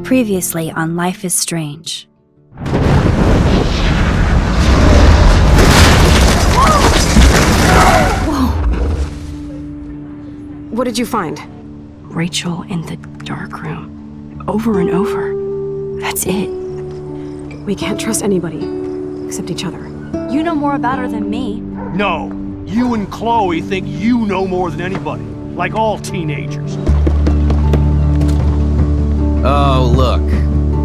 Previously on Life is Strange. Whoa! What did you find? Rachel in the dark room. Over and over. That's it. We can't trust anybody, except each other. You know more about her than me. No, you and Chloe think you know more than anybody, like all teenagers. Oh, look.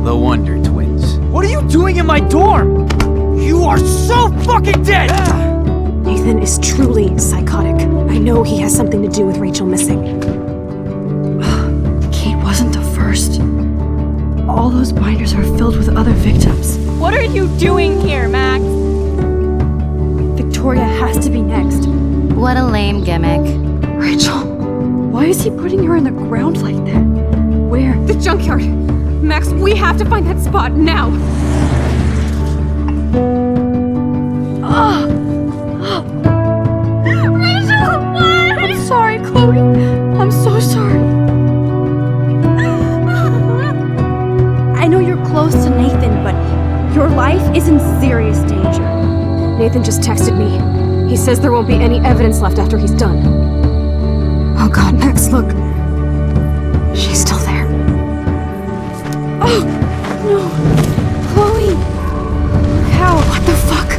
The Wonder Twins. What are you doing in my dorm? You are so fucking dead! Nathan is truly psychotic. I know he has something to do with Rachel missing. Kate wasn't the first. All those binders are filled with other victims. What are you doing here, Max? Victoria has to be next. What a lame gimmick. Rachel, why is he putting her in the ground like that? Where? The junkyard! Max, we have to find that spot now! Rachel, what? I'm sorry, Chloe. I'm so sorry. I know you're close to Nathan, but your life is in serious danger. Nathan just texted me. He says there won't be any evidence left after he's done. Oh god, Max, look. She's still there. Oh, no. Chloe. How? What the fuck?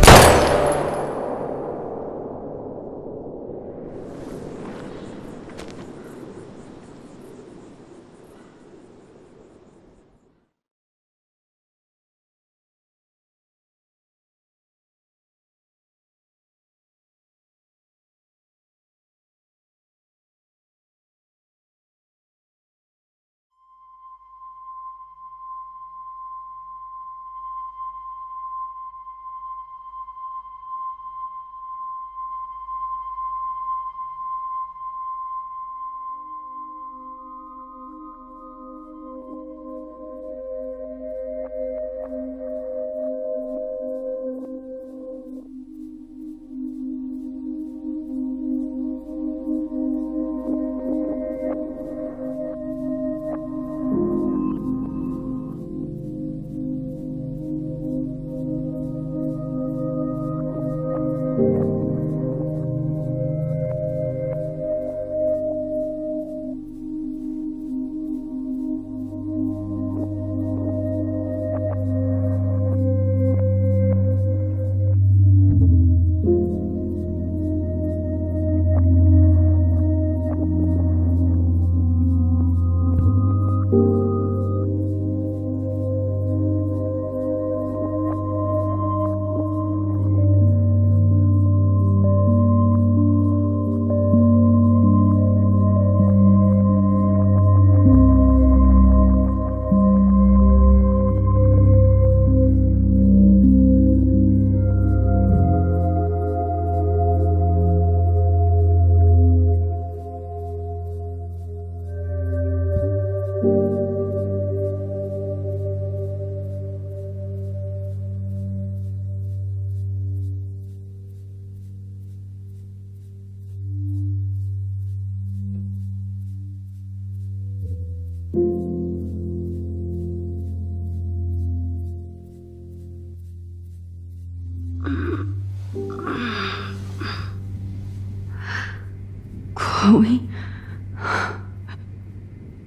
Chloe?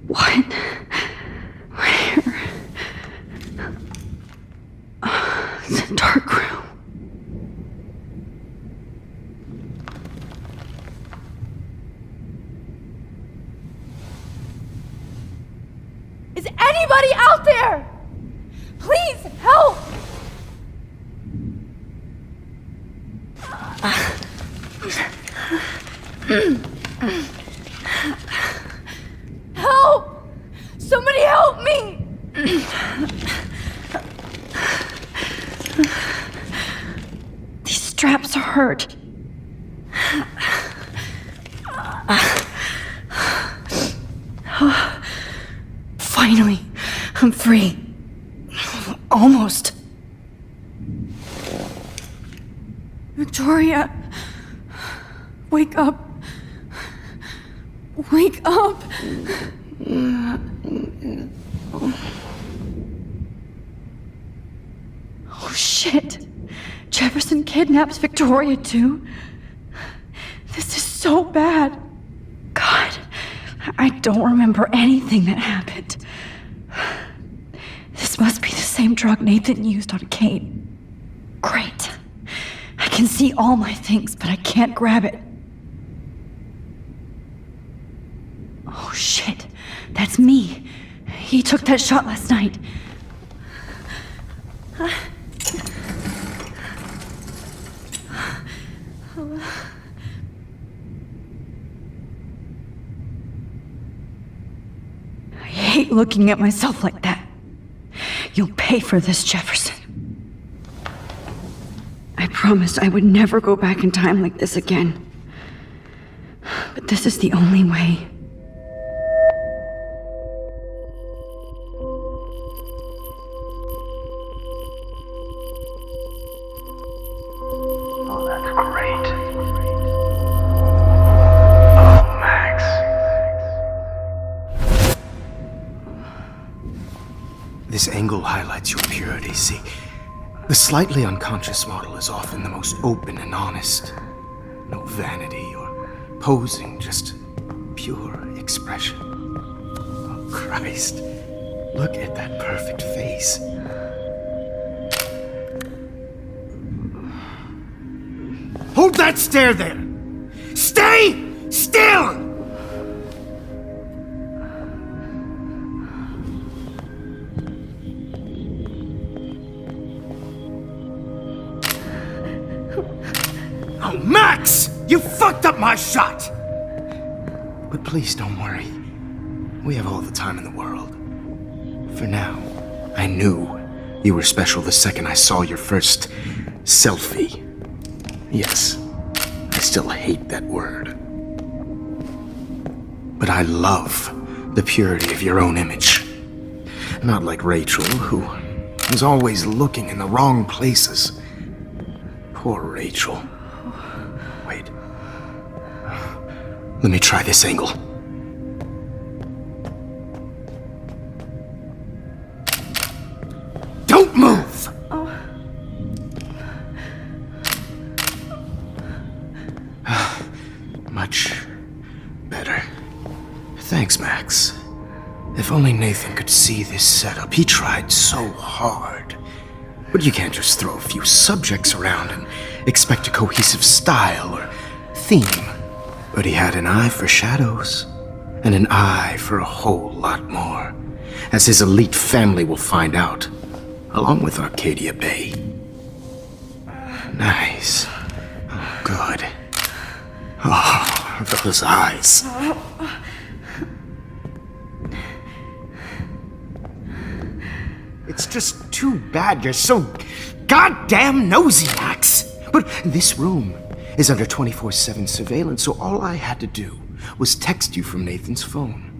What? Where? The dark room. Is anybody out there? Please help! Help! Somebody help me! These straps hurt. Finally, I'm free. Almost. Victoria, wake up. Wake up. shit. Jefferson kidnaps Victoria too. This is so bad. God, I don't remember anything that happened. This must be the same drug Nathan used on Kate. Great. I can see all my things, but I can't grab it. Oh shit, that's me. He took that shot last night. I hate looking at myself like that. You'll pay for this, Jefferson. I promised I would never go back in time like this again. But this is the only way. Oh, that's great. Oh, Max. This angle highlights your purity, see? The slightly unconscious model is often the most open and honest. No vanity or posing, just pure expression. Oh, Christ. Look at that perfect face. Hold that stare there! Stay still! Oh, Max! You fucked up my shot! But please don't worry. We have all the time in the world. For now, I knew you were special the second I saw your first selfie. Yes, I still hate that word. But I love the purity of your own image. Not like Rachel, who was always looking in the wrong places. Poor Rachel. Wait. Let me try this angle. Don't move! Much better. Thanks, Max. If only Nathan could see this setup. He tried so hard. But you can't just throw a few subjects around and expect a cohesive style or theme. But he had an eye for shadows, and an eye for a whole lot more, as his elite family will find out, along with Arcadia Bay. Nice. Oh, good. Oh, those eyes. It's just too bad you're so goddamn nosy, Max. But this room is under 24/7 surveillance, so all I had to do was text you from Nathan's phone.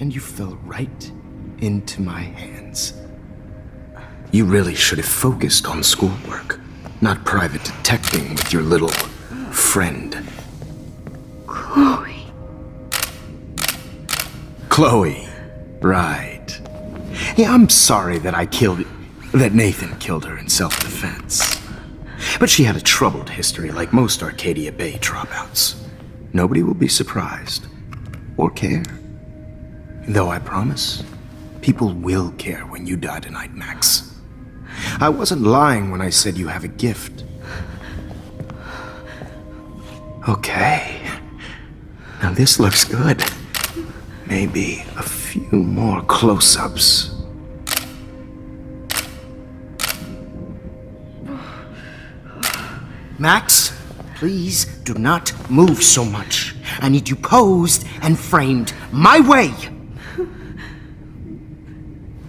And you fell right into my hands. You really should have focused on schoolwork, not private detecting with your little friend. Chloe. Chloe, right. Yeah, I'm sorry that Nathan killed her in self-defense. But she had a troubled history like most Arcadia Bay dropouts. Nobody will be surprised or care. Though I promise, people will care when you die tonight, Max. I wasn't lying when I said you have a gift. Okay. Now this looks good. Maybe a few more close-ups. Max, please do not move so much. I need you posed and framed my way.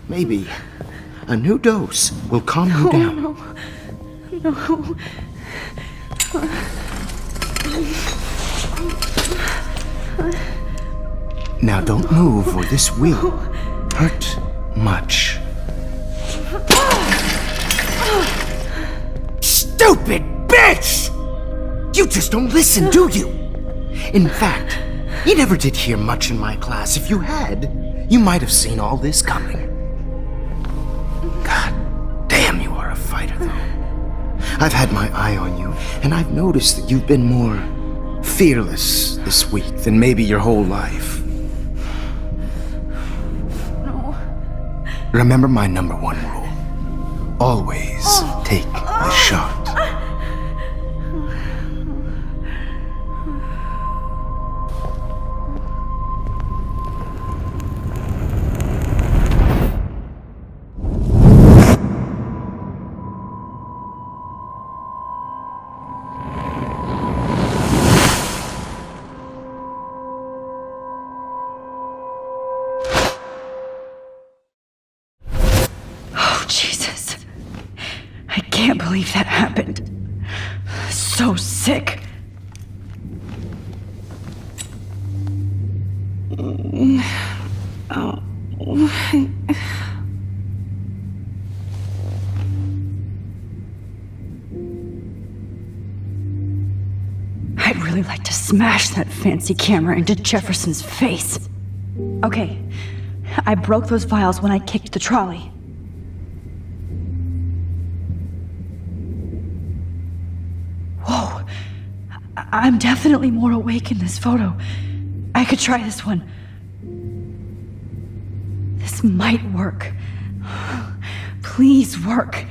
Maybe a new dose will calm you down. No. Now don't move or this will hurt much. Stupid bitch! You just don't listen, do you? In fact, you never did hear much in my class. If you had, you might have seen all this coming. God damn, you are a fighter, though. I've had my eye on you, and I've noticed that you've been more fearless this week than maybe your whole life. No. Remember my number one rule. Always take the shot. Jesus. I can't believe that happened. So sick. I'd really like to smash that fancy camera into Jefferson's face. Okay, I broke those vials when I kicked the trolley. Whoa, I'm definitely more awake in this photo. I could try this one. This might work. Please work.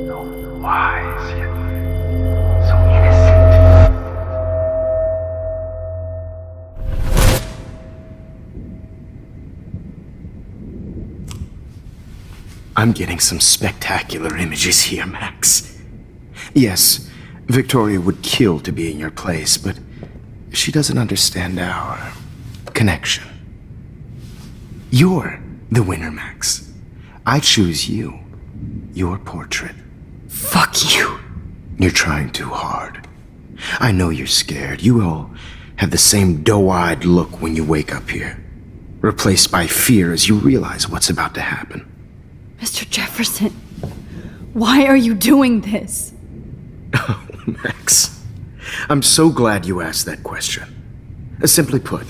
So wise, yet so innocent. I'm getting some spectacular images here, Max. Yes, Victoria would kill to be in your place, but she doesn't understand our connection. You're the winner, Max. I choose you. Your portrait. Fuck you. You're trying too hard. I know you're scared. You all have the same doe-eyed look when you wake up here, replaced by fear as you realize what's about to happen. Mr. Jefferson, why are you doing this? Oh, Max, I'm so glad you asked that question. Simply put,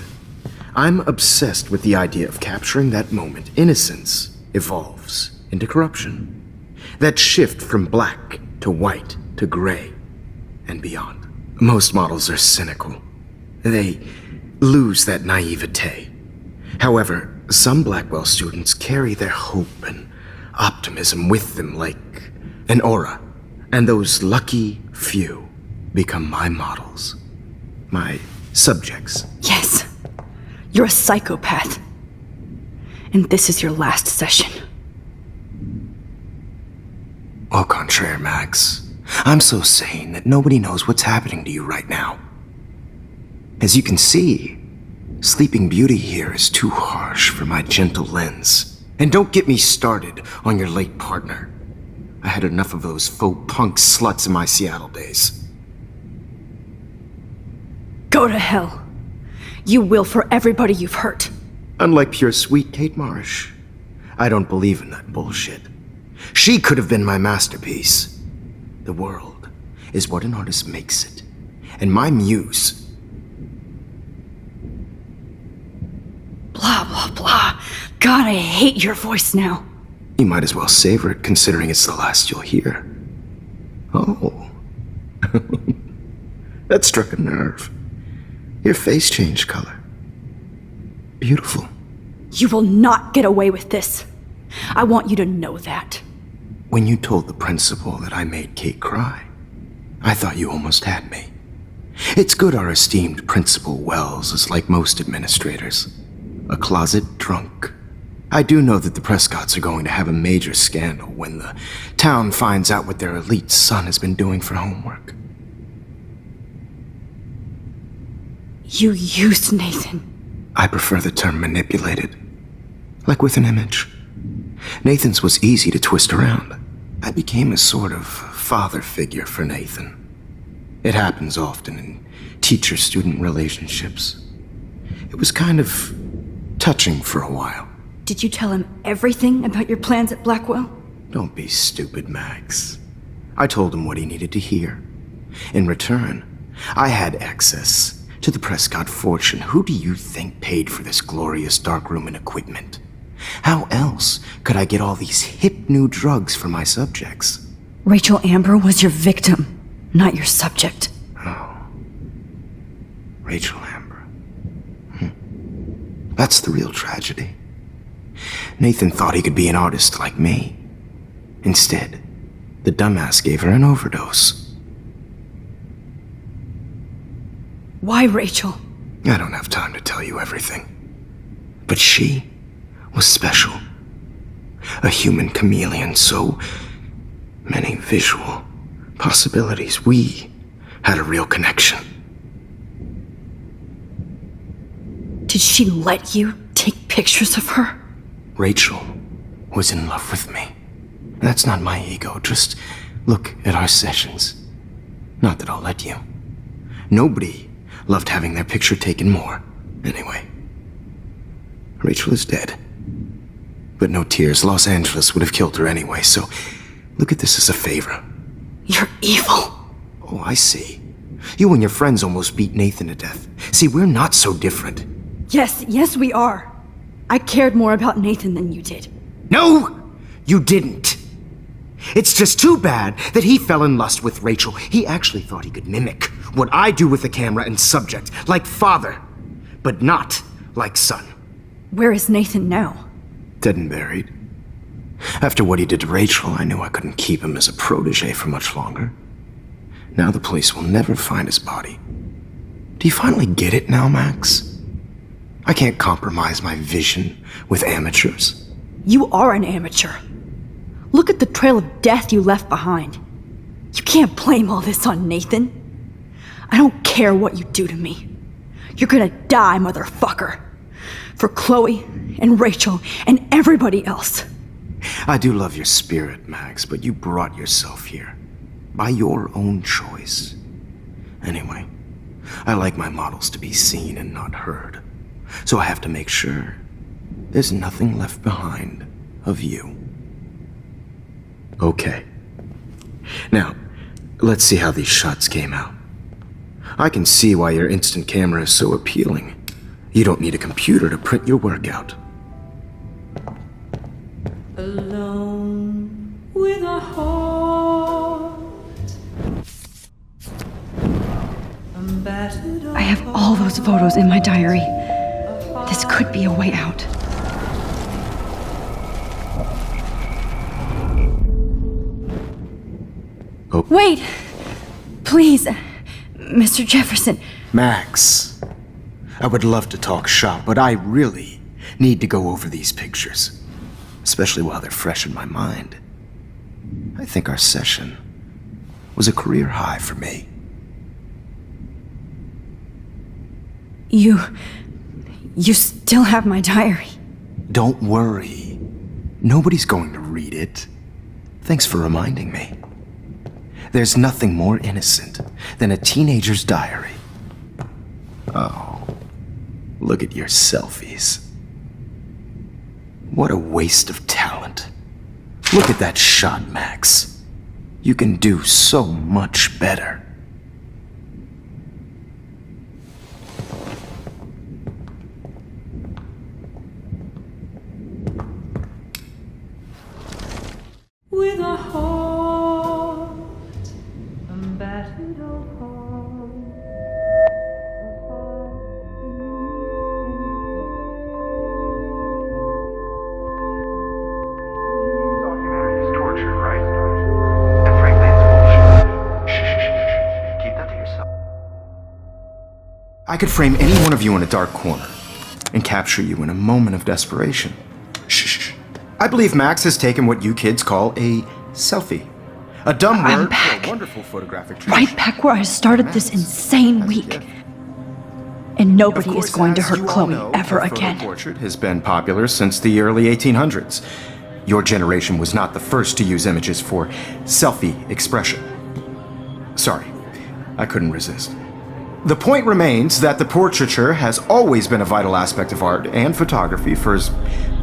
I'm obsessed with the idea of capturing that moment innocence evolves into corruption. That shift from black to white to gray and beyond. Most models are cynical. They lose that naivete. However, some Blackwell students carry their hope and optimism with them like an aura. And those lucky few become my models. My subjects. Yes, you're a psychopath. And this is your last session. Au contraire, Max. I'm so sane that nobody knows what's happening to you right now. As you can see, Sleeping Beauty here is too harsh for my gentle lens. And don't get me started on your late partner. I had enough of those faux punk sluts in my Seattle days. Go to hell. You will for everybody you've hurt. Unlike pure sweet Kate Marsh, I don't believe in that bullshit. She could have been my masterpiece. The world is what an artist makes it. And my muse... Blah, blah, blah. God, I hate your voice now. You might as well savor it, considering it's the last you'll hear. Oh. That struck a nerve. Your face changed color. Beautiful. You will not get away with this. I want you to know that. When you told the principal that I made Kate cry, I thought you almost had me. It's good our esteemed Principal Wells is like most administrators. A closet drunk. I do know that the Prescotts are going to have a major scandal when the town finds out what their elite son has been doing for homework. You used Nathan. I prefer the term manipulated. Like with an image. Nathan's was easy to twist around. I became a sort of father figure for Nathan. It happens often in teacher-student relationships. It was kind of touching for a while. Did you tell him everything about your plans at Blackwell? Don't be stupid, Max. I told him what he needed to hear. In return, I had access to the Prescott fortune. Who do you think paid for this glorious darkroom and equipment? How else could I get all these hip new drugs for my subjects? Rachel Amber was your victim, not your subject. Oh. Rachel Amber. That's the real tragedy. Nathan thought he could be an artist like me. Instead, the dumbass gave her an overdose. Why, Rachel? I don't have time to tell you everything. But she was special. A human chameleon, so many visual possibilities. We had a real connection. Did she let you take pictures of her? Rachel was in love with me. That's not my ego. Just look at our sessions. Not that I'll let you. Nobody loved having their picture taken more. Anyway, Rachel is dead. But no tears. Los Angeles would have killed her anyway, so look at this as a favor. You're evil. Oh, I see. You and your friends almost beat Nathan to death. See, we're not so different. Yes, we are. I cared more about Nathan than you did. No, you didn't. It's just too bad that he fell in lust with Rachel. He actually thought he could mimic what I do with the camera and subject, like father, but not like son. Where is Nathan now? Dead and buried. After what he did to Rachel, I knew I couldn't keep him as a protege for much longer. Now the police will never find his body. Do you finally get it now, Max? I can't compromise my vision with amateurs. You are an amateur. Look at the trail of death you left behind. You can't blame all this on Nathan. I don't care what you do to me. You're gonna die, motherfucker. For Chloe and Rachel and everybody else. I do love your spirit, Max, but you brought yourself here. By your own choice. Anyway, I like my models to be seen and not heard. So I have to make sure there's nothing left behind of you. Okay. Now, let's see how these shots came out. I can see why your instant camera is so appealing. You don't need a computer to print your work out. Alone with a heart. I have all those photos in my diary. This could be a way out. Oh. Wait! Please, Mr. Jefferson. Max, I would love to talk shop, but I really need to go over these pictures. Especially while they're fresh in my mind. I think our session was a career high for me. You still have my diary. Don't worry. Nobody's going to read it. Thanks for reminding me. There's nothing more innocent than a teenager's diary. Oh, look at your selfies. What a waste of talent. Look at that shot, Max. You can do so much better. With a heart, a battered old heart. Documentary is torture, right? And frankly, it's bullshit. Shh. Keep that to yourself. I could frame any one of you in a dark corner and capture you in a moment of desperation. Shh. I believe Max has taken what you kids call a selfie. A dumb word for a wonderful photographic tradition. Right back where I started this insane week. And nobody is going to hurt Chloe ever again. The portrait has been popular since the early 1800s. Your generation was not the first to use images for selfie expression. Sorry, I couldn't resist. The point remains that the portraiture has always been a vital aspect of art and photography for as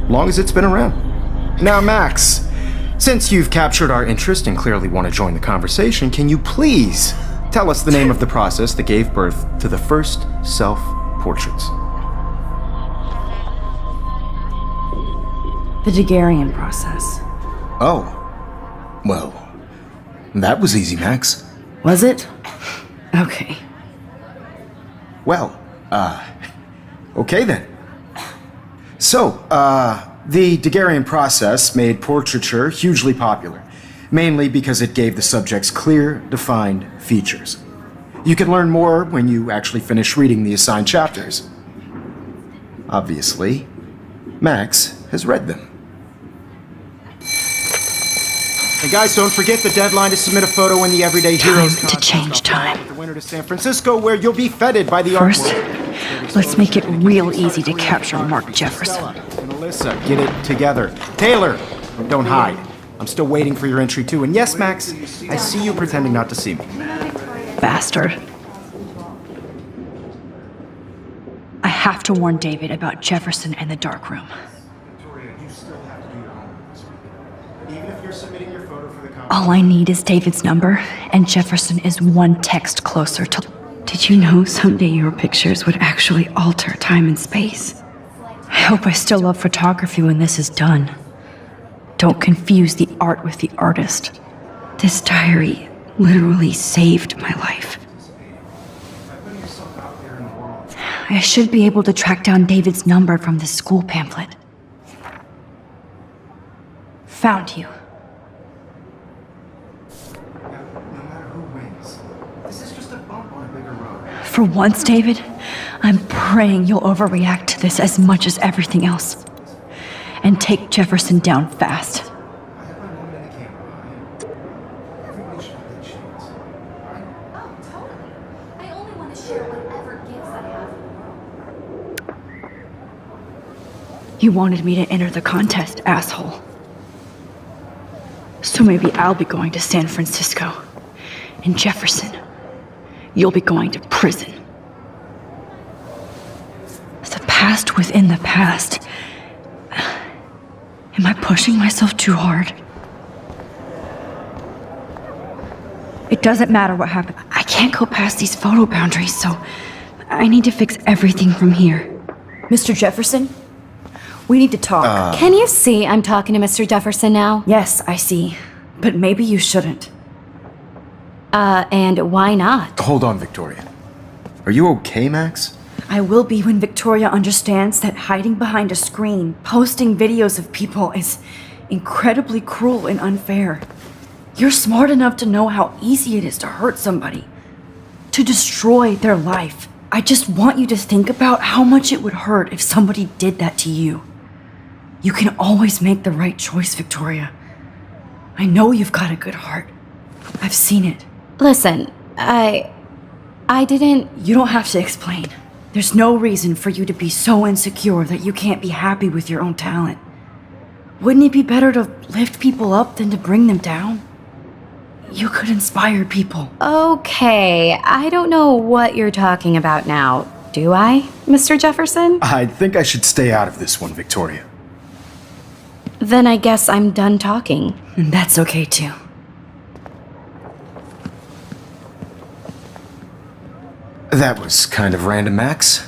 long as it's been around. Now, Max, since you've captured our interest and clearly want to join the conversation, can you please tell us the name of the process that gave birth to the first self-portraits. The Daguerrean process. Oh. Well, that was easy, Max. Was it? Okay. Well, okay then. So, the Daguerrean process made portraiture hugely popular, mainly because it gave the subjects clear, defined features. You can learn more when you actually finish reading the assigned chapters. Obviously, Max has read them. And guys, don't forget the deadline to submit a photo in the Everyday Heroes Time to change time. The winter to San Francisco, where you'll be feted by the art First, world. let's make it real easy to capture Mark Jefferson. And Alyssa, get it together. Taylor, don't hide. I'm still waiting for your entry too. And yes, Max, I see you pretending not to see me. Bastard. I have to warn David about Jefferson and the dark room. Victoria, you still have to do your homework this week. Even if you're submitting your photo for the All I need is David's number, and Jefferson is one text closer to... Did you know someday your pictures would actually alter time and space? I hope I still love photography when this is done. Don't confuse the art with the artist. This diary literally saved my life. I should be able to track down David's number from this school pamphlet. Found you. For once, David, I'm praying you'll overreact to this as much as everything else. And take Jefferson down fast. You wanted me to enter the contest, asshole. So maybe I'll be going to San Francisco. And Jefferson, you'll be going to prison. The past within the past. Am I pushing myself too hard? It doesn't matter what happened. I can't go past these photo boundaries, so I need to fix everything from here. Mr. Jefferson, we need to talk. Can you see I'm talking to Mr. Jefferson now? Yes, I see. But maybe you shouldn't. And why not? Hold on, Victoria. Are you okay, Max? I will be when Victoria understands that hiding behind a screen, posting videos of people is incredibly cruel and unfair. You're smart enough to know how easy it is to hurt somebody, to destroy their life. I just want you to think about how much it would hurt if somebody did that to you. You can always make the right choice, Victoria. I know you've got a good heart. I've seen it. Listen, I didn't... You don't have to explain. There's no reason for you to be so insecure that you can't be happy with your own talent. Wouldn't it be better to lift people up than to bring them down? You could inspire people. Okay, I don't know what you're talking about now, do I, Mr. Jefferson? I think I should stay out of this one, Victoria. Then I guess I'm done talking. And that's okay too. That was kind of random, Max.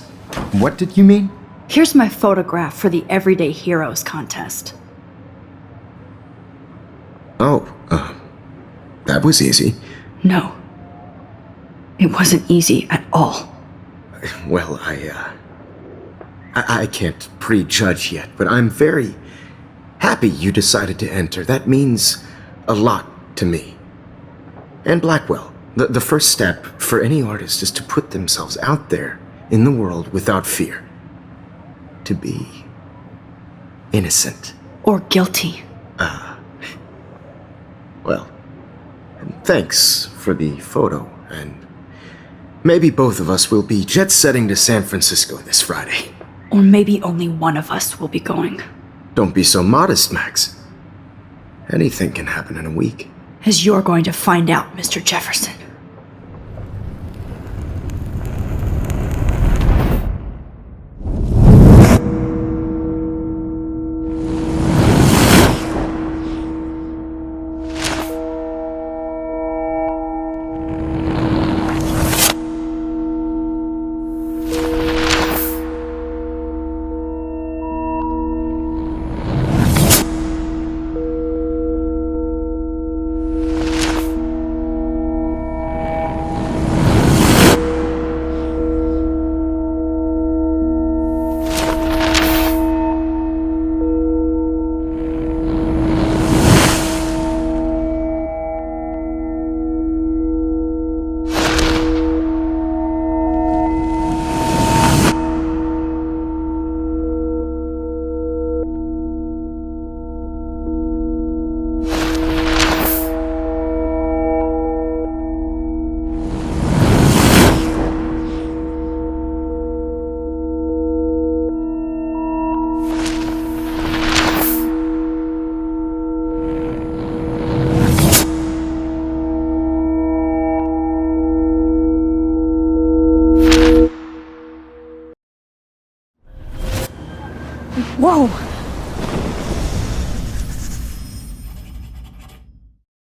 What did you mean? Here's my photograph for the Everyday Heroes contest. Oh, that was easy. No. It wasn't easy at all. Well, I can't prejudge yet, but I'm very happy you decided to enter. That means a lot to me. And Blackwell. The first step for any artist is to put themselves out there in the world without fear. To be innocent. Or guilty. Well, thanks for the photo, and maybe both of us will be jet-setting to San Francisco this Friday. Or maybe only one of us will be going. Don't be so modest, Max. Anything can happen in a week. As you're going to find out, Mr. Jefferson. Whoa!